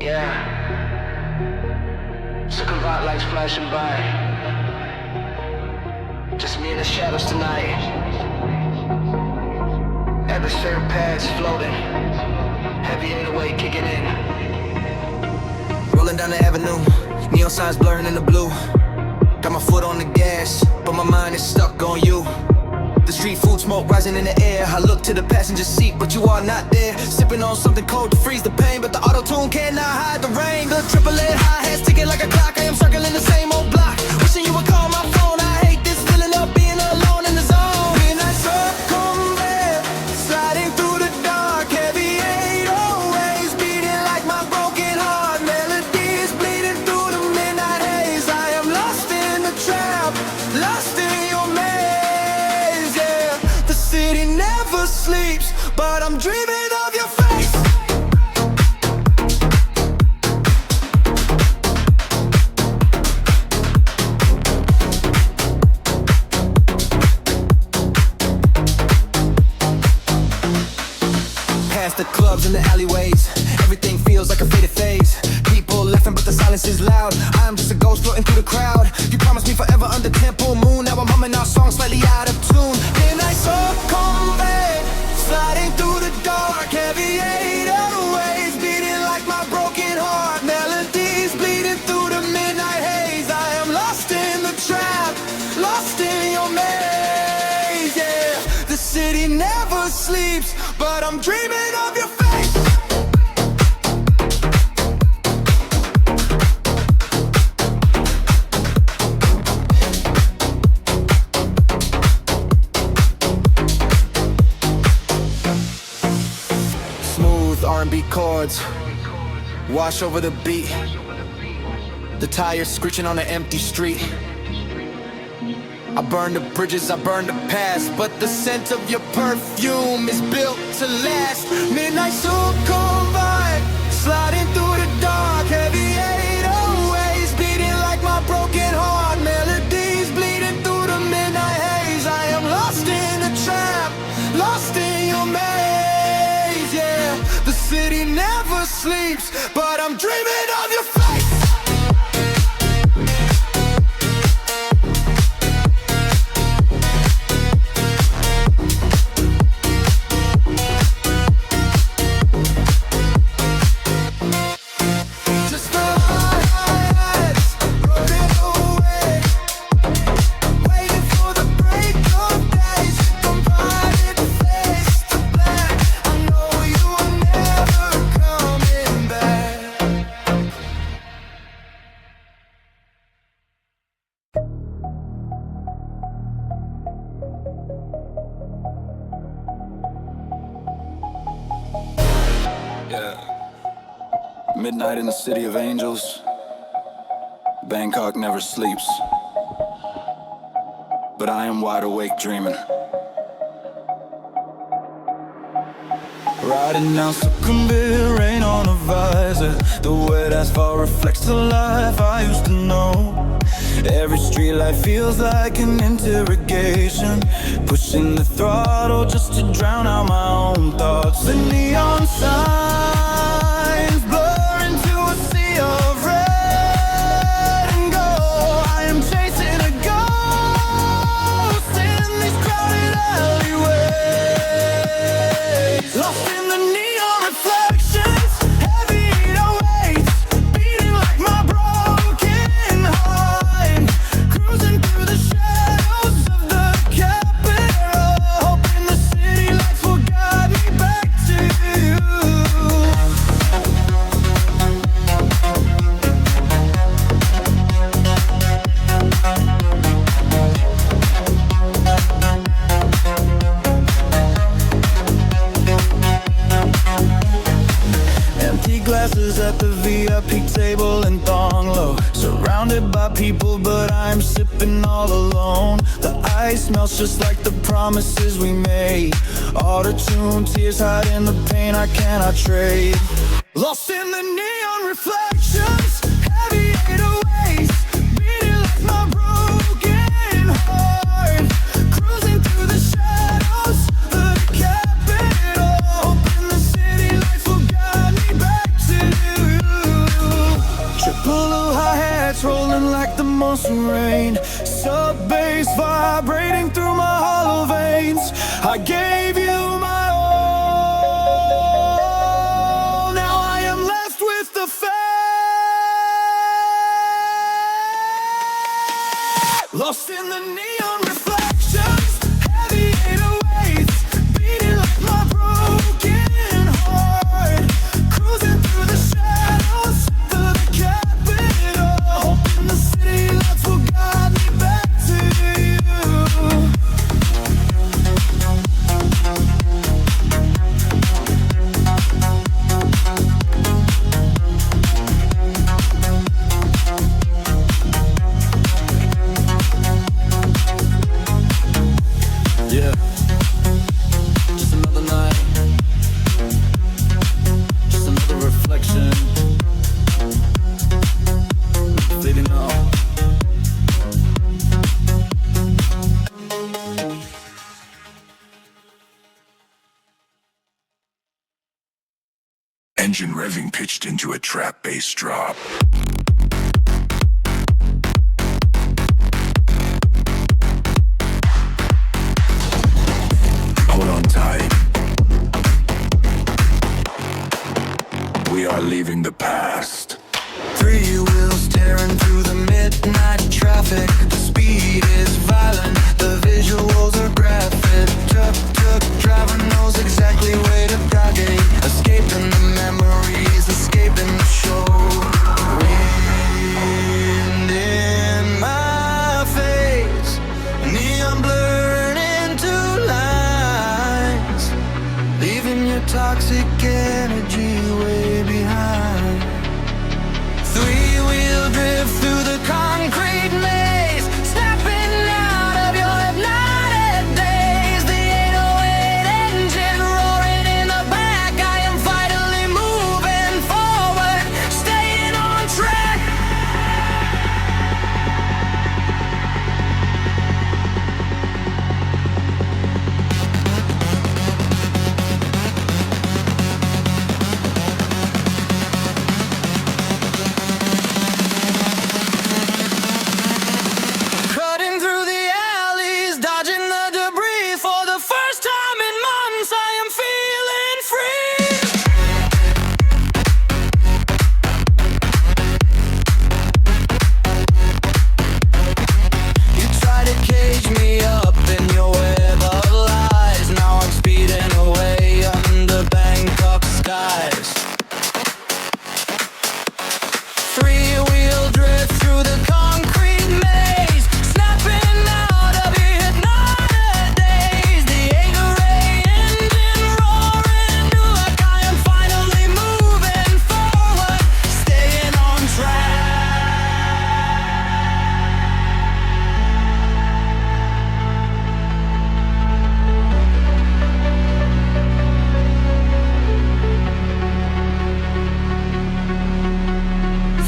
Yeah. Sukhumvit lights flashing by. Just me and the shadows tonight. Atmospheric pads floating. Heavy 808 kicking in. Rolling down the avenue. Neon signs blurring in the blue. Got my foot on the gas, but my mind is stuck on you. The street food smoke rising in the air. I look to the passenger seat, but you are not there. Sipping on something cold to freeze the pain, but the auto-tune cannot hide the rain. The triple A hi-hats ticking like a clock. I am circling the same old block, wishing you would call my phone. I hate this feeling of being alone in the zone. Midnight Sukhumvit, sliding through the dark. Heavy 808s beating like my broken heart. Melodies bleeding through the midnight haze. I am lost in the trap, lost in your maze. Yeah, the city never sleeps, but I'm dreaming of your face. Past the clubs and the alleyways, everything feels like a faded phase. People laughing but the silence is loud. I'm just a ghost floating through the crowd. You promised me forever under temple moon. Now I'm humming our song slightly out of tune. Midnight Sukhumvit, sliding through the dark. Heavy 808s beating like my broken heart. Melodies bleeding through the midnight haze. I am lost in the trap, lost in your maze. Yeah, the city never sleeps, but I'm dreaming of your face. Smooth R&B chords wash over the beat. The tires screeching on an empty street. I burn the bridges, I burn the past, but the scent of your perfume is built to last. Midnight Sukhumvit, sliding through the dark. Heavy 808s beating like my broken heart. Melodies bleeding through the midnight haze. I am lost in a trap, lost in your maze. Yeah, the city never sleeps, but I'm dreaming of your face. Midnight in the city of angels. Bangkok never sleeps, but I am wide awake dreaming. Riding down Sukhumvit, rain on a visor. The wet asphalt reflects the life I used to know. Every street light feels like an interrogation, pushing the throttle just to drown out my own thoughts. The neon signs blur into a sea of red and gold. I am chasing a ghost in these crowded alleyways, lost in the neon reflections. Heavy 808s beating like my broken heart. Cruising through the shadows of the capital, hoping the city lights will guide me back to you. Empty glasses at the VIP table in Thong Lo, surrounded by people, but I'm sipping all alone. The ice melts just like the promises we made. Auto-tune tears hiding the pain I cannot trade. Lost in the neon reflections, heavy 808s beating like my broken heart. Cruising through the shadows of the capital, hoping the city lights will guide me back to you. nights rolling like the monsoon rain. Sub bass vibrating through my hollow veins. I gave you my all. Now I am left with the fate. Lost in the neon reflections. Heavy 808s beating like my broken heart. Cruising through the shadows to the Capitol. Hoping the city lights will guide me back to you. Yeah, just another night, just another reflection, fading out. Engine revving pitched into a trap bass drop. Hold on tight. We are leaving the past. Three wheels tearing through the midnight traffic. The speed is violent, the visuals are graphic. Tuk-tuk driver knows exactly where to target. Escaping the memories, escaping the show. Wind in my face, neon blurring into lines, leaving your toxic energy way behind. Three-wheel drift through the concrete maze, snapping out of your hypnotic daze. The 808 engine roaring in the back. I am vitally moving forward, staying on track. Cutting through the alleys, dodging the debris. For the first time in months, I am feeling free. You try to cage me up in your web of lies. Now I'm speeding away under Bangkok skies. Three-wheel drift through the concrete maze, snapping out of your hypnotic daze. The 808 engine roaring through like I am finally moving forward, staying on track.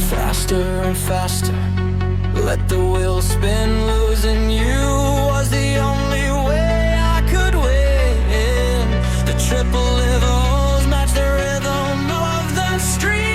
Faster and faster, let the wheel spin. Losing you was the only way I could win. The triple levels match the rhythm of the street.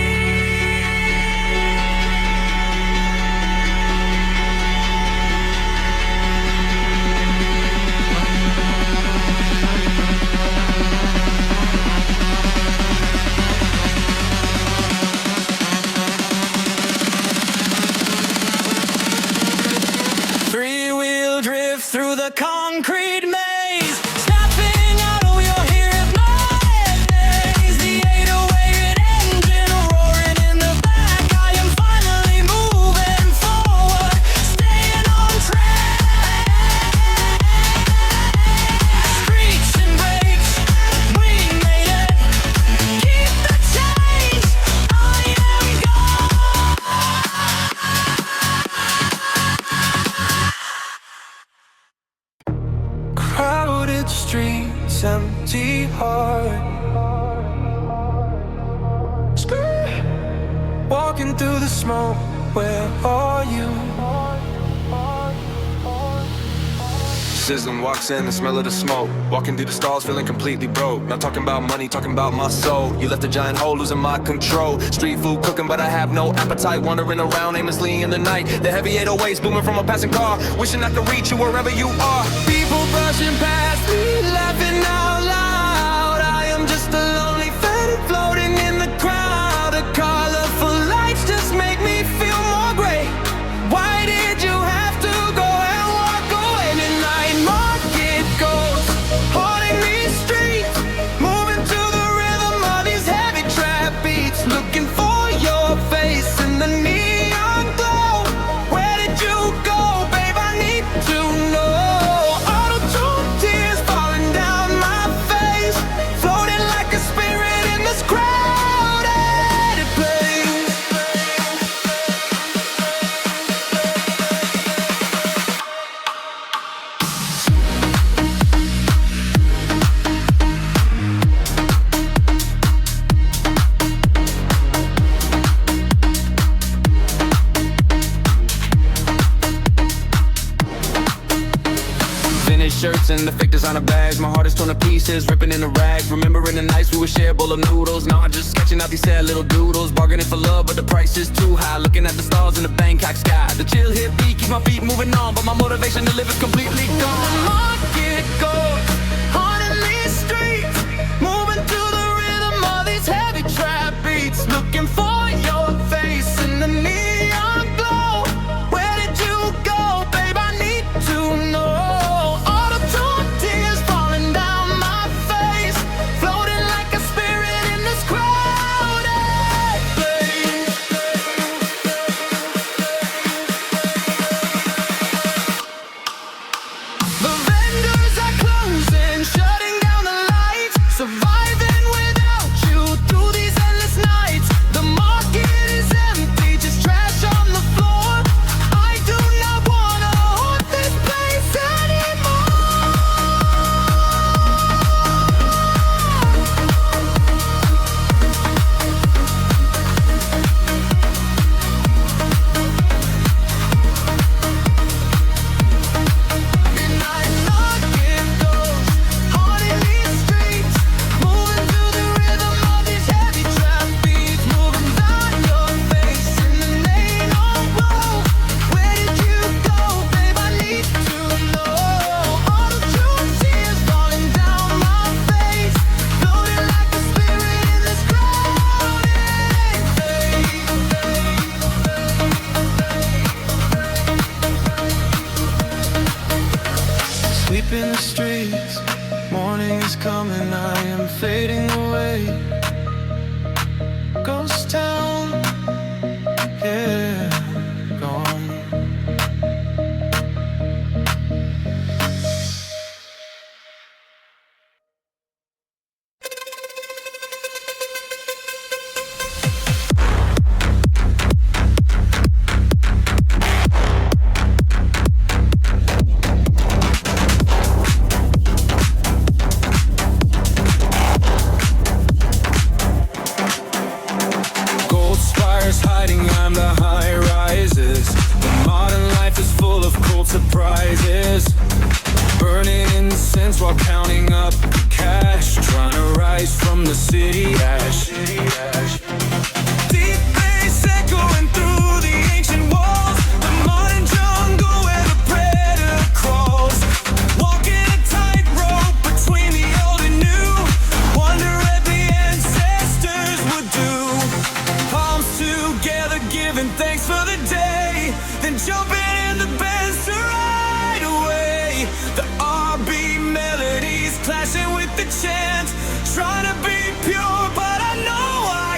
Three-wheel drift through the concrete maze, snapping out of your hypnotic daze. The 808 engine roaring in the back. I am finally moving forward, staying on track. Screeching brakes, we made it. Keep the change, I am gone. Crowded streets, empty heart. Walking through the smoke, where are you? Sizzling, walks in, the smell of the smoke. Walking through the stalls, feeling completely broke. Not talking about money, talking about my soul. You left a giant hole, losing my control. Street food cooking, but I have no appetite. Wandering around aimlessly in the night. The heavy 808s booming from a passing car. Wishing I could reach you wherever you are. People brushing past me, laughing out loud. I am just a lonely faded floating in the crowd. The colorful lights just make me feel more gray. Why did you have to go and walk away? Midnight market goes haunting these streets, moving to the rhythm of these heavy trap beats, looking for your face in the neon glow. Where did you go, babe? I need to know. Auto-tune tears falling down my face, floating like a spirit in this crowded place. Vintage shirts and the fake designer bags. My heart is torn to pieces, ripping in the rags. Remembering the nights we would share a bowl of noodles. Now I'm just sketching out these sad little doodles. Bargaining for love, but the price is too high. Looking at the stars in the Bangkok sky. The chill hit beat keeps my feet moving on, but my motivation to live is completely gone. The market goes haunting these streets, moving to the rhythm of these heavy trap beats, looking for your face in the neon glow. Where did you go, babe? I need to know. Auto-tune tears falling down my face, floating like a spirit in this crowded place. The vendors are closing, shutting down the lights, surviving without you through these endless nights. The market is empty, just trash on the floor. I do not wanna haunt this place anymore. Midnight market goes haunting these streets, moving to the rhythm of these heavy trap beats, moving down your face in the neon glow. Where did you go, babe? I need to know. Auto-tune tears falling down my face, floating like a spirit in this crowded place. Sweeping the streets, morning is coming, I am fading away. Ghost town, yeah, gone. Gold spires hiding behind the high rises. The modern life is full of cold surprises. Burning incense while counting up the cash, trying to rise from the city ash. Deep bass echoing through the ancient walls, the modern jungle where the predator crawls. Walking a tightrope between the old and new. Wonder what the ancestors would do. Palms together, giving thanks for the day, then jumping in the bends to ride away. The RB melodies clashing with the chant, trying to be pure, but I know I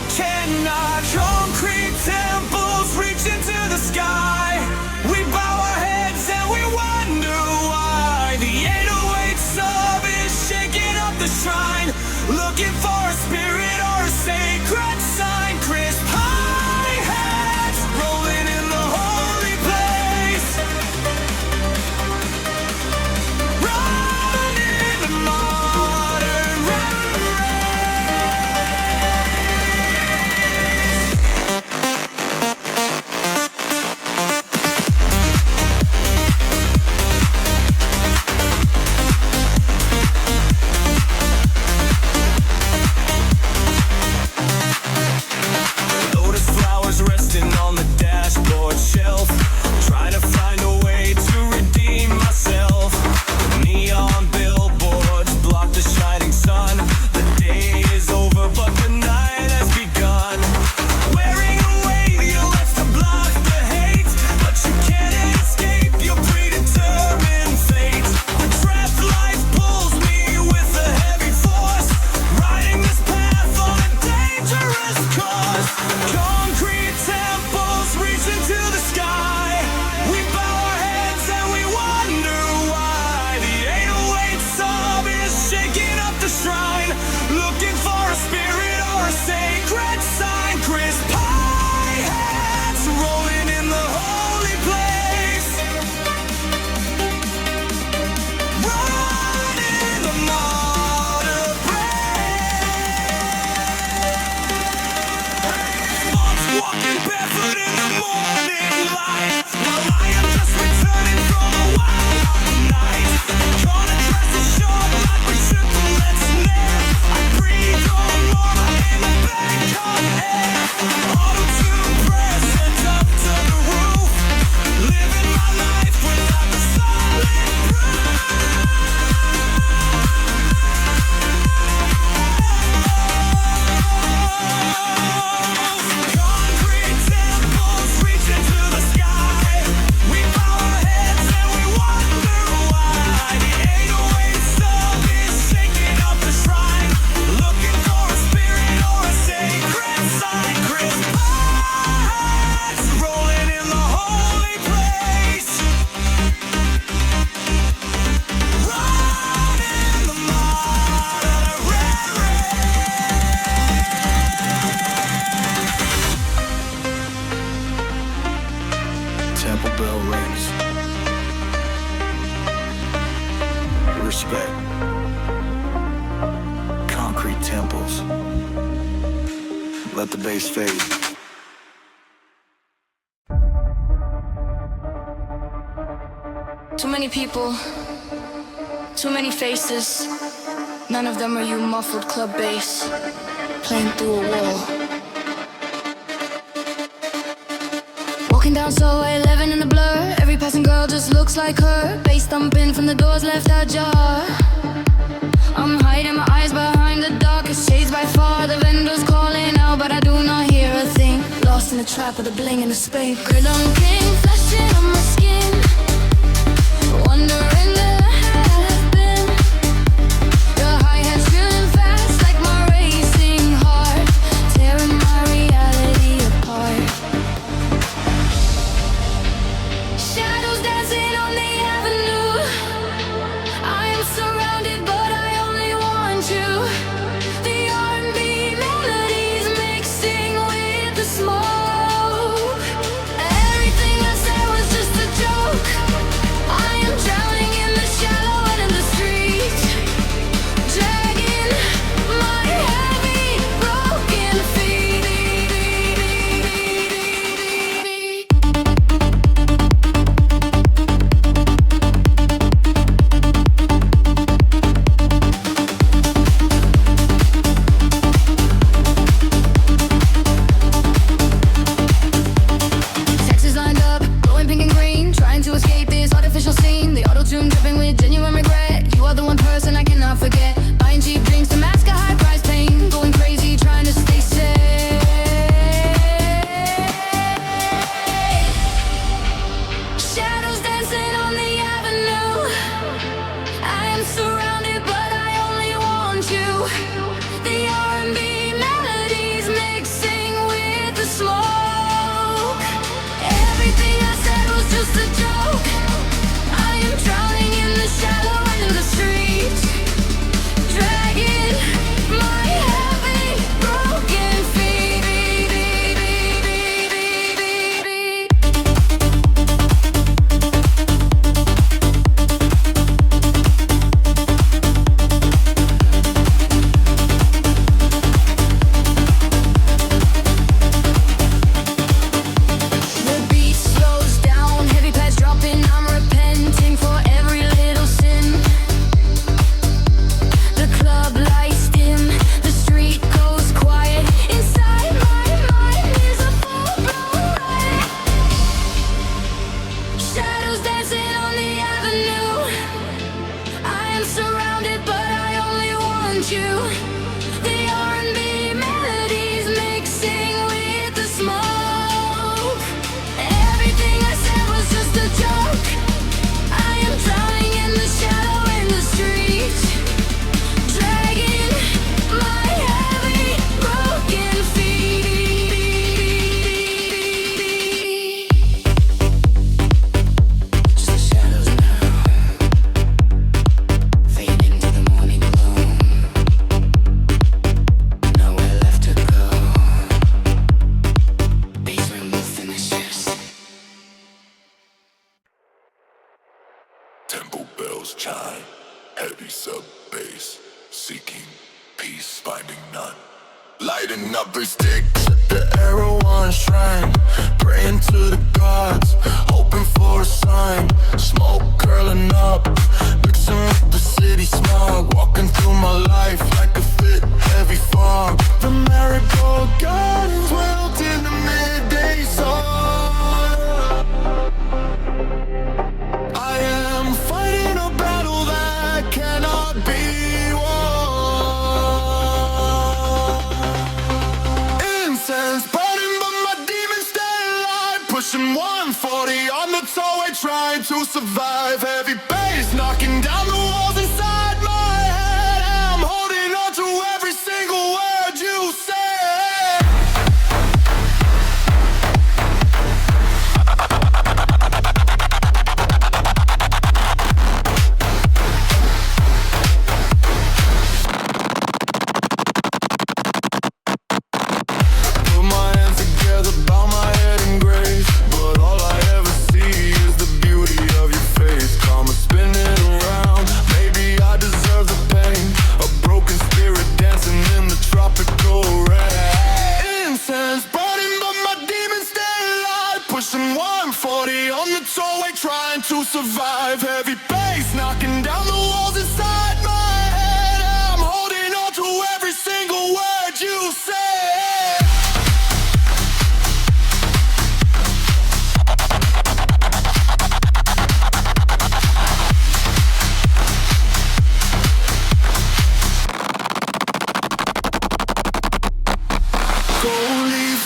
let the bass fade. Too many people, too many faces. None of them are you, muffled club bass, playing through a wall. Walking down Soho 11 in the blur. Every passing girl just looks like her. Bass thumping from the doors left ajar. I'm hiding my eyes behind the darkest shades by far. The vendors calling out, but I do not hear a thing. Lost in the trap of the bling and the spade. Grid on king, flashing on my skin. Wondering where I have been. Your hi-hat's feeling fast like my racing heart, tearing my reality apart. Shadows dancing on the avenue. I am surrounded but I only want you. The R&B melodies mixing with the smoke. Everything I said was just a joke. I am drowning in the shallow and in the street, dragging my heavy broken feet. Taxis lined up, glowing pink and green, trying to escape this artificial scene. The auto-tune dripping with genuine regret. You are the one person I cannot forget. Buying cheap drinks to mask a high-price pain. Going crazy, trying to stay safe. Shadows dancing on the avenue. I am surrounded, but I only want you. The R&B melodies mixing with the smoke. Everything I said was just a joke. I am drowning in the shallow and in the street, dragging my heavy broken feet. The beat slows down, heavy pads dropping. I'm repenting for every little sin. The club lights dim, the street goes quiet. Inside my mind is a full-blown riot. Shadows dancing on the avenue. I am surrounded, but I only want you. The R&B melodies mixing with the smoke. Everything I said was just a joke. I am drowning in the shallow in the street, dragging my heavy broken feet. Just the shadows now, fading to the morning gloom. Nowhere left to go. Bass remove finishes. Temple bells chime, heavy sub bass, seeking peace, finding none. Lighting up a stick, Set the arrow on shrine, praying to the gods, hoping for a sign. Smoke curling up, mixing with the city smog. Walking through my life like a thick, heavy fog. The marigold gardens wilt in the midday sun. I am fighting a battle that cannot be won. Incense burning, but my demons stay alive. Pushing 140 on the tollway, trying to survive. Heavy bass knocking down the walls inside my head. I'm holding on to every single word you say. Put my hands together, bow my head in grace. But all I ever see is the beauty of your face. Come and spin it around. Maybe on the tollway trying to survive. Heavy bass knocking down the walls inside my head. I'm holding on to every single word you say.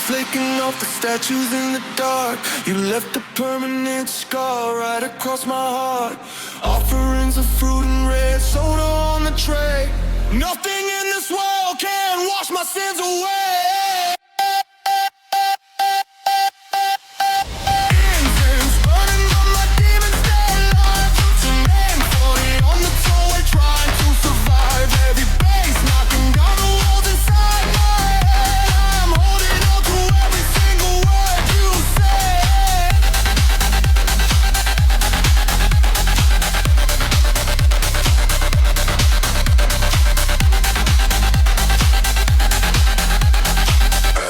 Flicking off the statues in the dark. You left a permanent scar right across my heart. Offerings of fruit and red soda on the tray. Nothing in this world can wash my sins away. Incense burning, but my demons stay alive. Some name 40 on the tollway trying to survive. Heavy bass knocking down the walls inside my head. I'm holding on to every single word you say.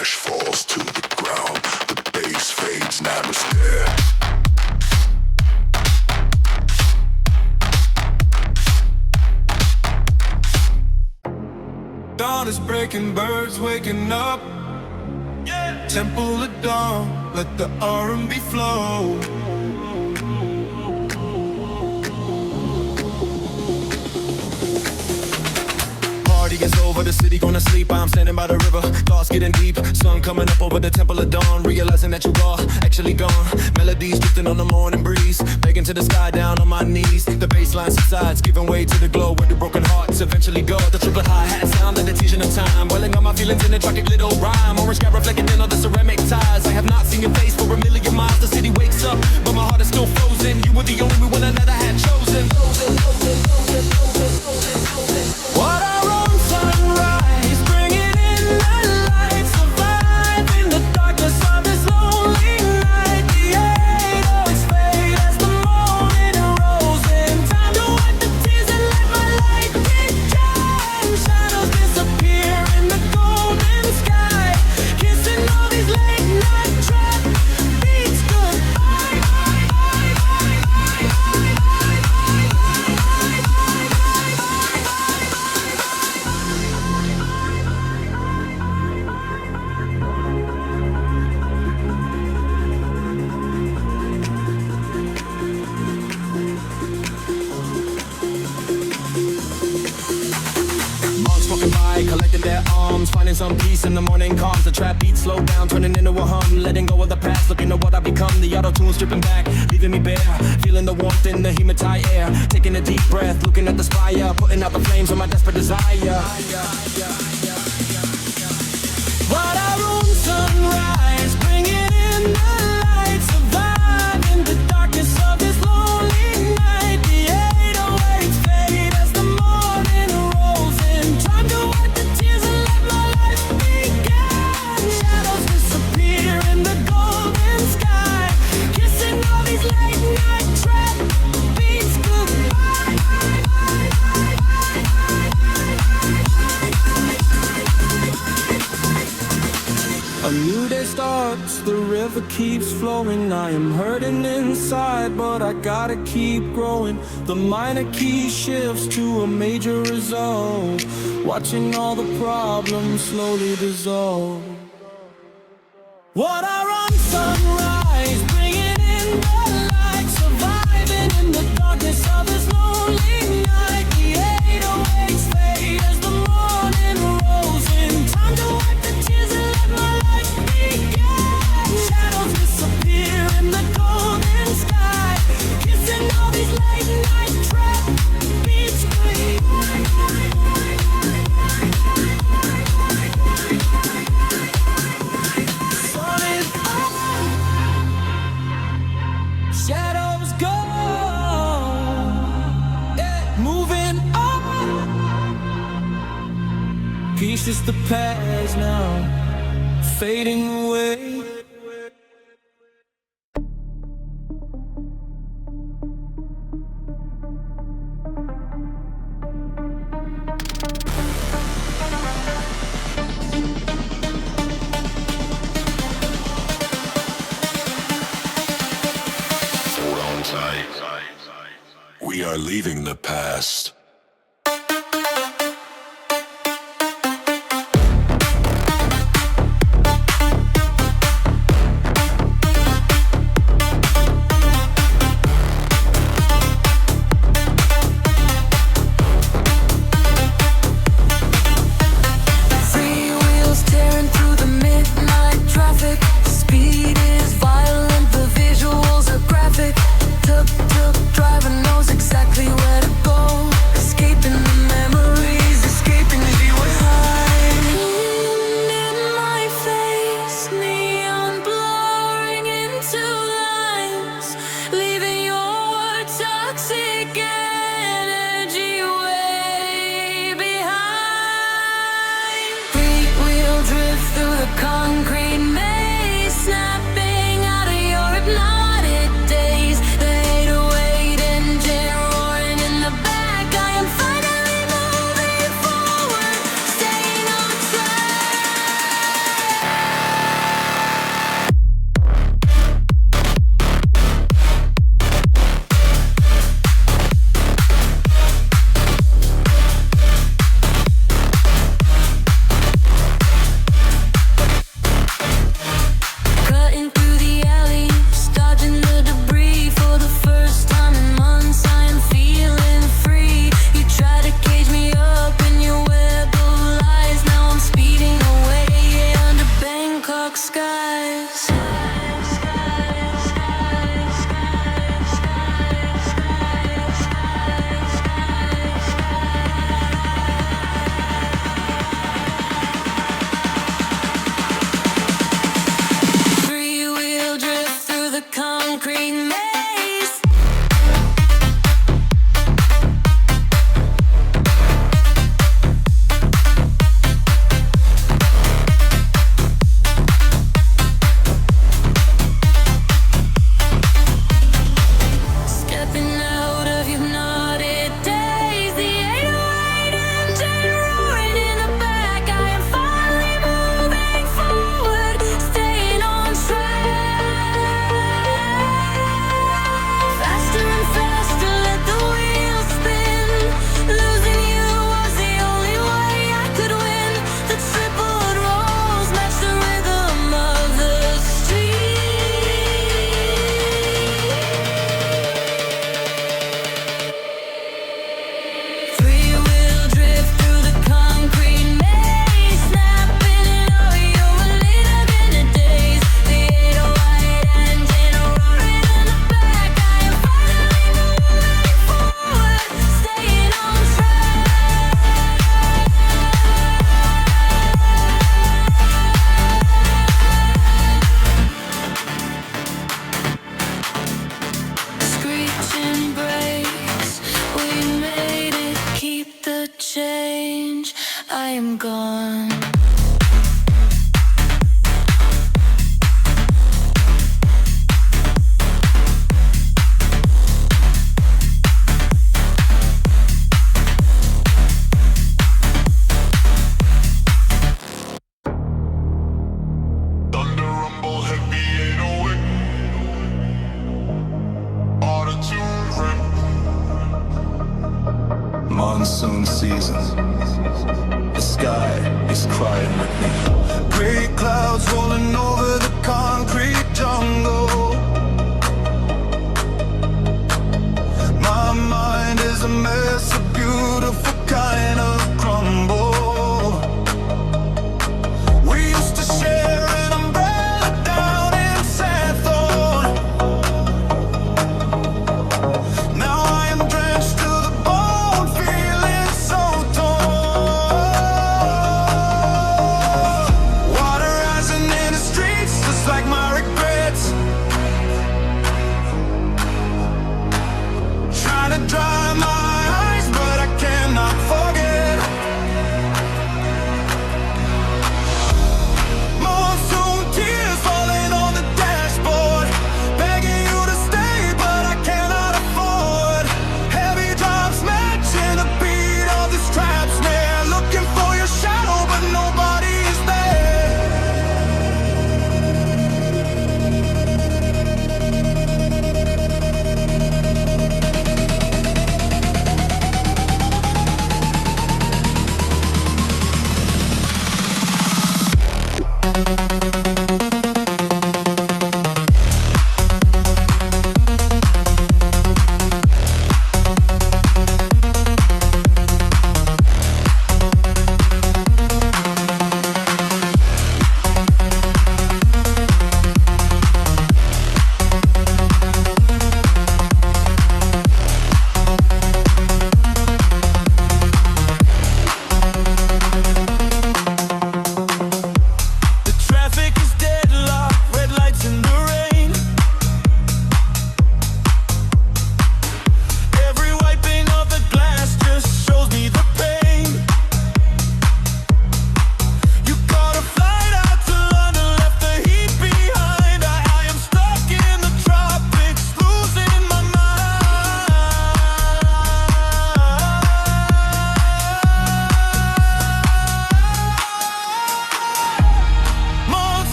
Ash falls to the ground, the bass fades, namaste. Dawn is breaking, birds waking up. Temple of dawn, let the R&B flow. Party is over, the city gonna sleep. I'm standing by the river, thoughts getting deep. Sun coming up over the temple of dawn, realizing that you are actually gone. Melodies drifting on the morning breeze, begging to the sky, down on my knees. The bassline subsides, giving way to the glow where the broken hearts eventually go. The triple hi-hat sound, the decision of time, welling on my feelings in a tragic little rhyme. Orange sky reflecting in all the ceramic ties. I have not seen your face for a million miles. The city wakes up, but my heart is still frozen. You were the only one that I had chosen. What Arun Sunrise, bringing in the light. Survive in the darkness of this lonely night. The 808s fade as the morning rose in. Time to wipe the tears and let my light begin. Shadows disappear in the golden sky. Kissing all these late night trap beats goodbye. Monks walking by, collecting their arms, finding some peace in the morning calms. The trap beat slow down, turning into a hum. Letting go of the past, looking at what I become. The auto-tune stripping back, leaving me bare. Feeling the warmth in the hematite air. Taking a deep breath, looking at the spire. Putting out the flames of my desperate desire. Wat Arun Sunrise, bringing in the light. Survive in the darkness of this lonely night. The 808s fade as the morning rolls in. Time to wipe the tears and let my life begin. Shadows disappear in the golden sky. Kissing all these late night trap beats goodbye. A new day starts, the river keeps flowing. I am hurting inside, but I gotta keep growing. The minor key shifts to a major resolve. Watching all the problems slowly dissolve. What Arun Sunrise, bringing in the light. Surviving in the darkness of this lonely night. The 808s fade as the morning rolls in. Time to wipe the tears and let my life begin. Shadows disappear in the golden sky. Kissing all these late night trap beats Sun is up, shadows gone, moving on. Peace is the past now, fading away. leaving the past. Freewheels tearing through the midnight traffic. Speed is violent, the visuals are graphic. Tuk-tuk driver knows exactly where to go. Escaping the memories, escaping as you were high. Wind in my face, neon blurring into lines, leaving your toxic energy way behind. Freewheel drift through the concrete maze, snapping out of your hypnotic daze. The 808 engine roaring in the back. I am finally moving forward, staying on track. Cutting through the alleys, dodging the debris. For the first time in months, I am feeling free. You try to cage me up in your web of lies. Now I'm speeding away under Bangkok skies. Three-wheel drift through the concrete maze. Stepping out of hypnotic daze. The 808 engine roaring in the back. I am finally moving forward, staying on track. Faster and faster, let the wheels spin. Losing you was the only way I could win. The tripled rolls match the rhythm of the street. Three-wheel drift through the concrete maze, snapping it over your little bit of days. The 808 engine roaring in the back. I am finally moving forward, staying on track. Screeching brakes, we made it, keep the change. I am gone. Thunder rumble heavy 808. Auto-tune rip. Monsoon season. The sky is crying with me. Gray clouds rolling over the concrete jungle. My mind is a mess, a beautiful kind of crumble. We used to share an umbrella down in Sathorn. Now I am drenched to the bone, feeling so torn. Water rising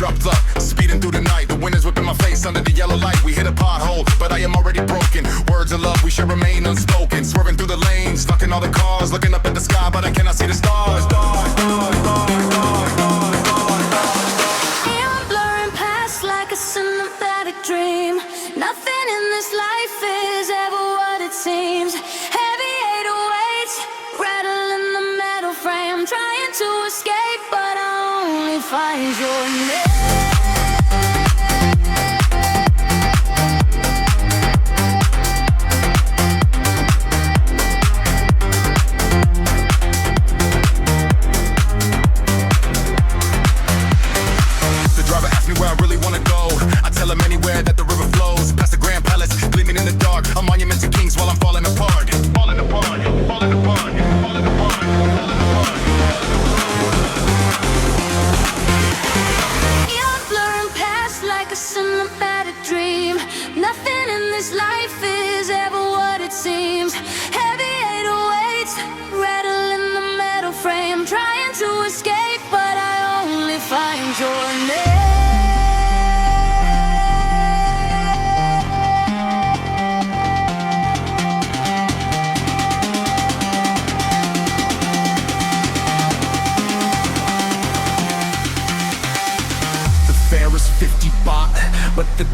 dropped luck, speeding through the night. The wind is whipping my face under the yellow light. We hit a pothole, but I am already broken. Words of love, we should remain unspoken. Swerving through the lanes, stuck in all the cars. Looking up at the sky, but I cannot see the stars. I'm blurring past like a cinematic dream. Nothing in this life is ever what it seems. Heavy 808s, rattling the metal frame. Trying to escape, but I only find your name.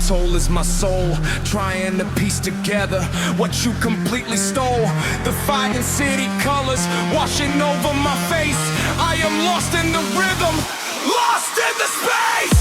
soul is my soul, trying to piece together what you completely stole. The fire and city colors washing over my face. I am lost in the rhythm, lost in the space.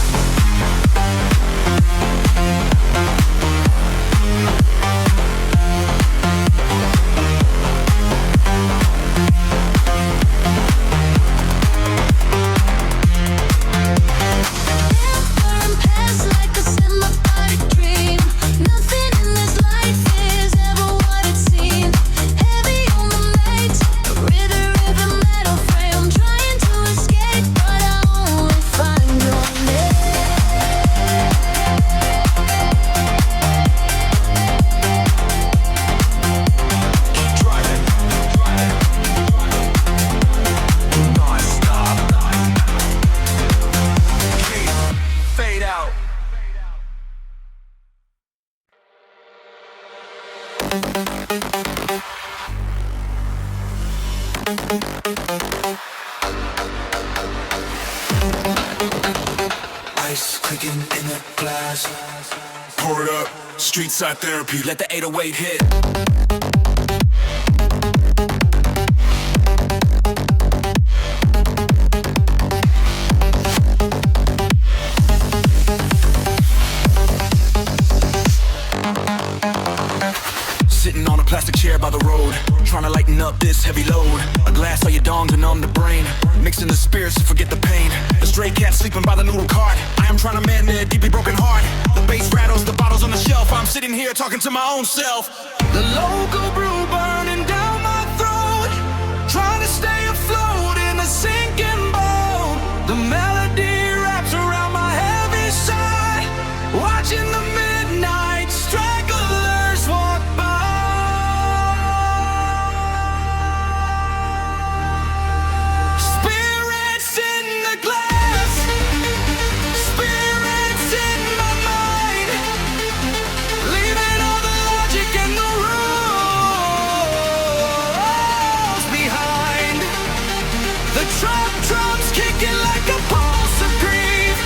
Ice clicking in the glass. Pour it up, street side therapy. Let the 808 hit. Sitting on a plastic chair by the road, trying to lighten up this heavy load. A glass of your dong to numb the brain, mixing the spirits to forget the pain. A stray cat sleeping by the noodle cart. I am trying to mend their deeply broken heart. The bass rattles, the bottles on the shelf. I'm sitting here talking to my own self. The local brew burning down my throat, trying to stay afloat in a sinking boat. The melody wraps around my heavy side, watching the midnight stragglers walk by. Spirits in the glass, spirits in my mind, leaving all the logic and the rules behind. The trap drums kicking like a pulse of grief,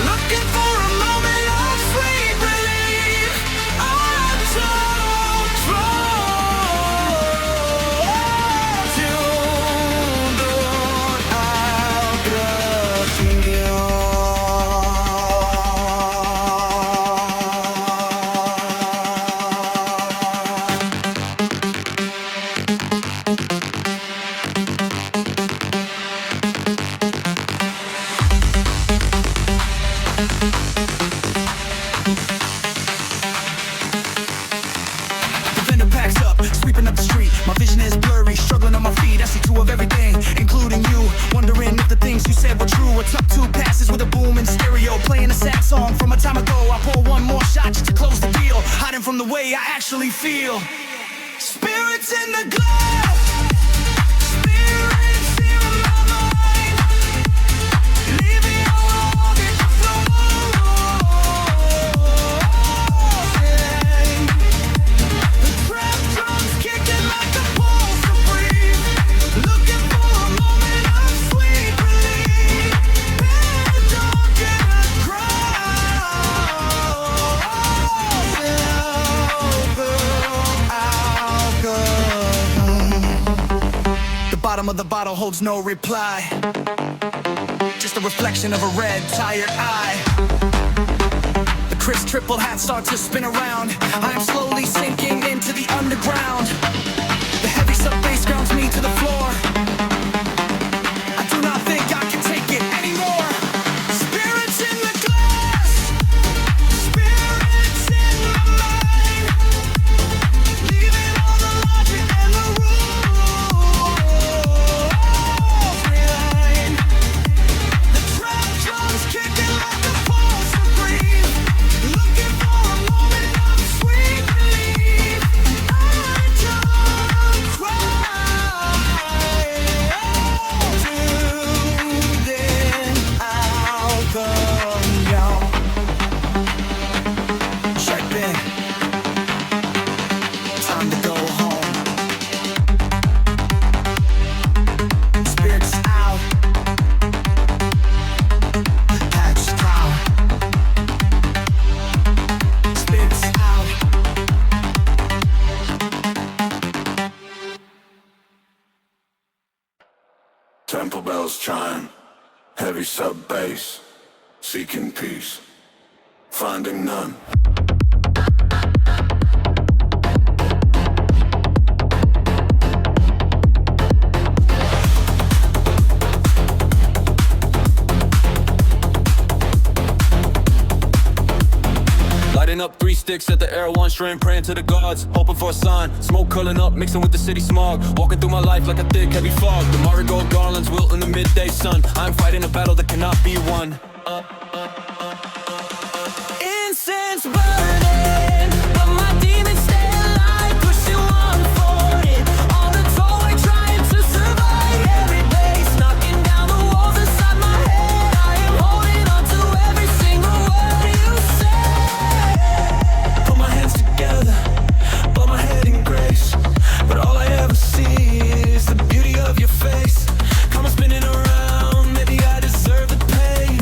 looking for a moment of sweet relief. I'm so The vendor packs up, sweeping up the street. My vision is blurry, struggling on my feet. I see two of everything, including you. Wondering if the things you said were true. A tuck two passes with a boom in stereo, playing a sad song from a time ago. I pour one more shot just to close the deal, hiding from the way I actually feel. Spirits in the glass, spirits in my mind, leaving all of it to flow. The trap drums kicking like a pulse of breeze, looking for a moment of sweet relief. And don't get a The bottom of the bottle holds no reply, just a reflection of a red, tired eye. The crisp triple hat starts to spin around. I am slowly sinking into the underground. The heavy sub bass grounds me to the floor. I do not think I can take it anymore. Spirits in the glass, spirits in my mind, leaving all the logic and the rules behind. The trap drums kicking like a pulse of grief, looking for a moment of sweet relief. I don't bells chime, heavy sub bass, seeking peace, finding none. Lighting up 3 sticks at the air, 1 string, praying to the gods, hoping for a sign. Smoke curling up, mixing with the city smog. Walking through my life like a thick, heavy fog. The marigold garlands wilt in the midday sun. I'm fighting a battle that cannot be won. Incense burning, but my demons stay alive, pushing 140 on the tollway, trying to survive. Every bass knocking down the walls inside my head. I am holding on to every single word you say. Put my hands together, bow my head in grace, but all I ever see is the beauty of your face. Come on, spinning around, maybe I deserve the pain.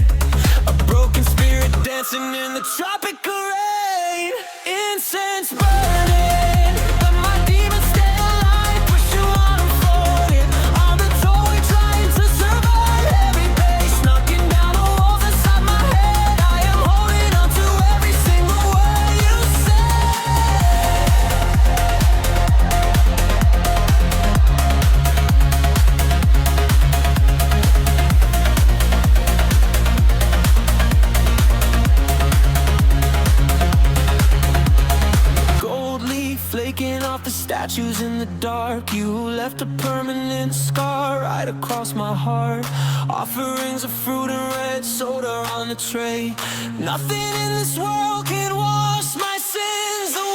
A broken spirit dancing in the tropical rain. Incense burning, but my demons stay alive, pushing 140 on the tollway, trying to survive. Every bass knocking down the walls inside my head. I am holding on to every single word you say. Gold leaf flaking off the statues in the dark. You left a permanent scar right across my heart. Offerings of fruit and red soda on the tray. Nothing in this world can wash my sins away.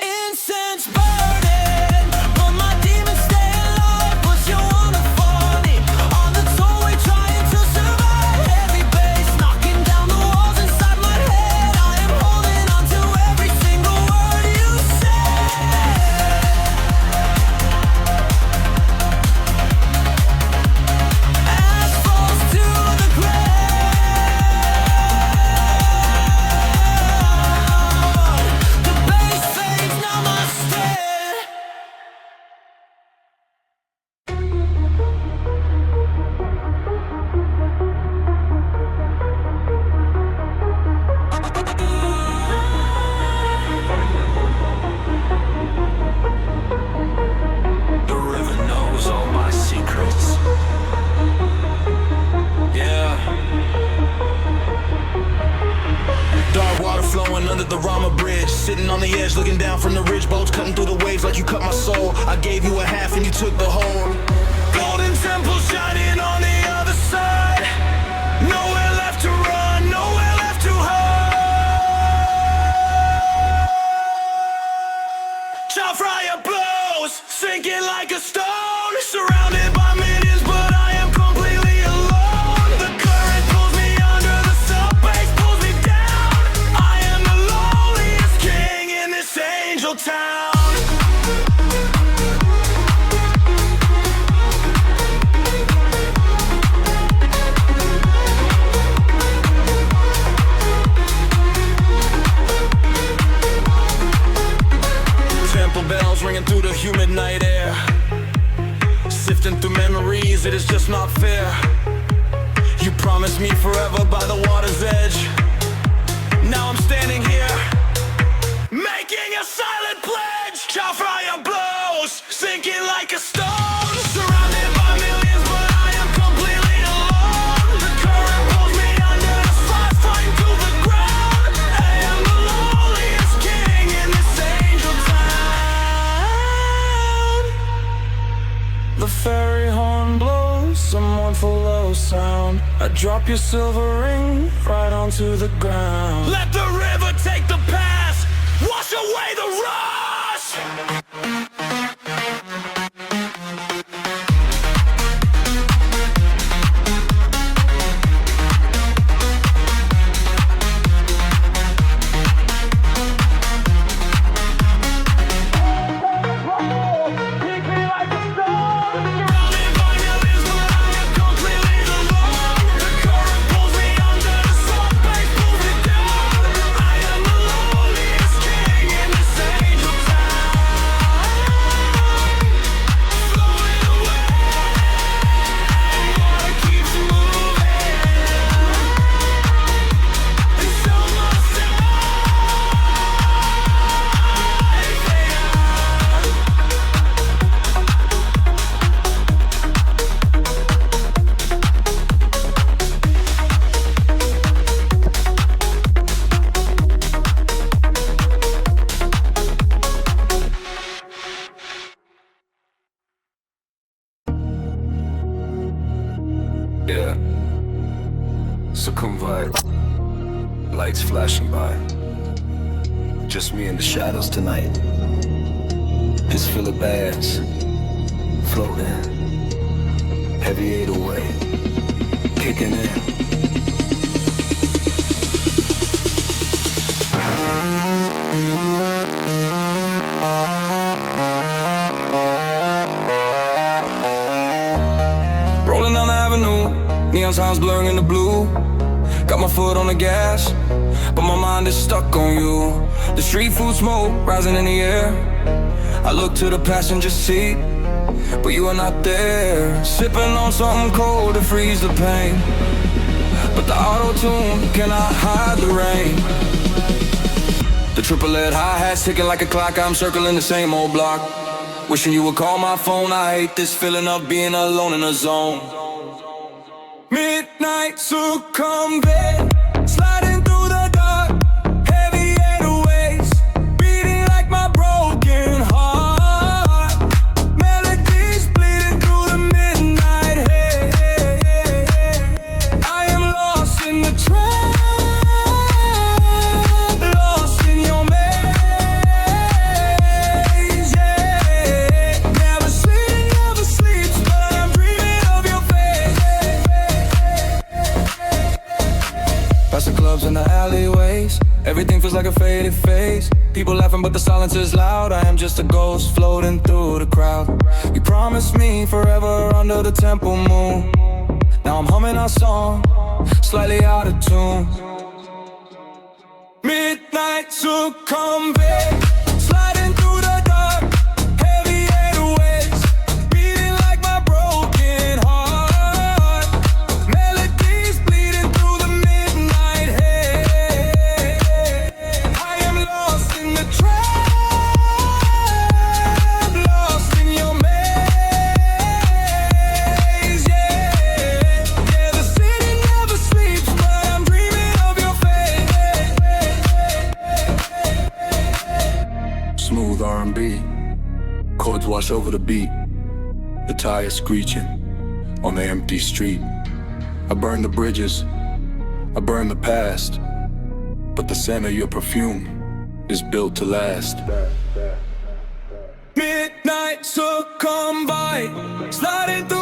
Incense burning, but my demons stay alive, pushing 140 on the tollway, trying to survive. Every bass knocking down the walls inside my head. I am holding on to every single word you say. Ash falls to the ground. The bass fades, namaste. The river knows all my secrets. Yeah. Dark water flowing under the Rama bridge. Sitting on the edge, looking down from the ridge. Boats cutting through the waves like you cut my soul. I gave you a half and you took the whole. Golden temple shining on the other side. Nowhere left to run, nowhere left to hide. Chao Phraya blows, sinking like a stone. Surrounded by millions, but I am completely alone. The current pulls me under, the sub-bass pulls me down. I am the loneliest king in this angel town. Temple bells ringing through the humid night air. Sifting through memories, it is just not fair. You promised me forever by the water's edge. Now I'm standing here, Making a silent pledge. Chao Phraya blows, sinking like a stone. Surrounded by millions, but I am completely alone. The current pulls me under, the spot fighting to the ground. I am the loneliest king in this angel town. the fairy horn blows, some mournful low sound. I drop your silver ring right onto the ground. Let the river take the pass, wash away the rush. Sukhumvit. Lights flashing by. Just me in the shadows tonight. Just feel the bass floating. Heavy 808 kicking in. Rolling down the avenue, neon signs blurring in the blue. Got my foot on the gas, but my mind is stuck on you. The street food smoke rising in the air. I look to the passenger seat, but you are not there. Sipping on something cold to freeze the pain, but the auto-tune cannot hide the rain. The triple lead hi-hats ticking like a clock. I'm circling the same old block, wishing you would call my phone. I hate this feeling of being alone in a zone. Midnight Sukhumvit, sliding through the dark, heavy 808s, beating like my broken heart. Melodies bleeding through the midnight haze. I am lost in the trap, lost in your maze, yeah. Never sleeps, but I'm dreaming of your face. Past the clubs and the alleyways, everything feels like a faded phase. People laughing but the silence is loud. I am just a ghost floating through the crowd. You promised me forever under the temple moon. Now I'm humming our song, slightly out of tune. Midnight Sukhumvit, sliding through the dark, heavy 808s, beating like my broken heart. Melodies bleeding through the midnight haze. I am lost in the trap, lost in your maze, yeah. Yeah, the city never sleeps, but I'm dreaming of your face. Smooth R&B, chords wash over the beat. The tires screeching on the empty street. I burn the bridges, I burn the past, but the scent of your perfume is built to last. Midnight Sukhumvit, sliding through